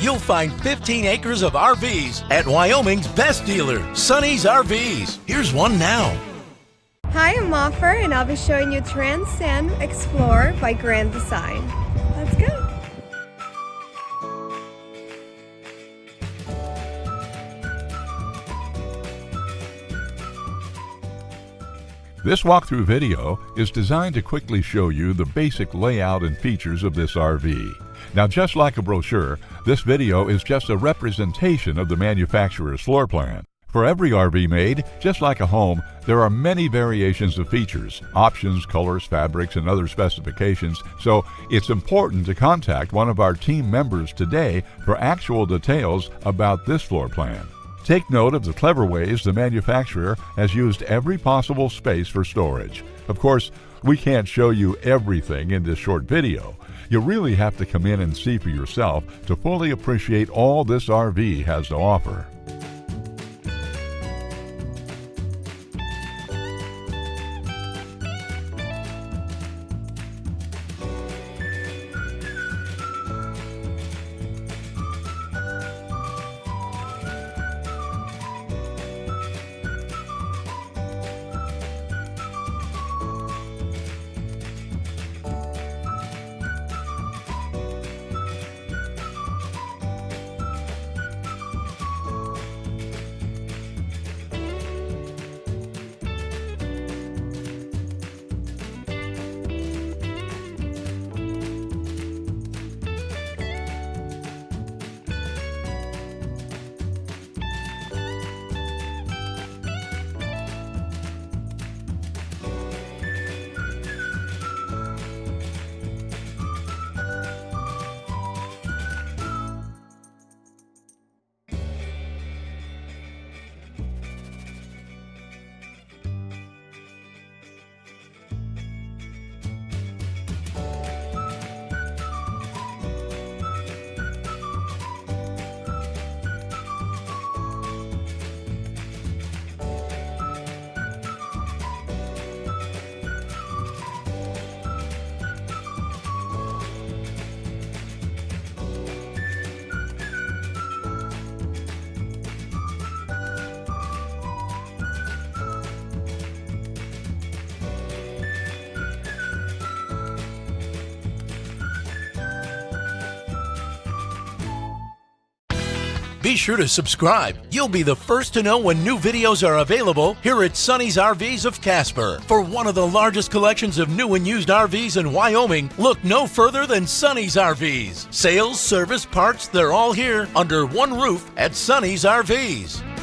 you'll find 15 acres of RVs at Wyoming's best dealer, Sonny's RVs. Here's one now. Hi, I'm Offer, and I'll be showing you Transcend Xplor by Grand Design. Let's go. This walkthrough video is designed to quickly show you the basic layout and features of this RV. Now, just like a brochure, this video is just a representation of the manufacturer's floor plan. For every RV made, just like a home, there are many variations of features, options, colors, fabrics, and other specifications, so it's important to contact one of our team members today for actual details about this floor plan. Take note of the clever ways the manufacturer has used every possible space for storage. Of course, we can't show you everything in this short video. You really have to come in and see for yourself to fully appreciate all this RV has to offer. Be sure to subscribe. You'll be the first to know when new videos are available here at Sonny's RVs of Casper. For one of the largest collections of new and used RVs in Wyoming, look no further than Sonny's RVs. Sales, service, parts, they're all here under one roof at Sonny's RVs.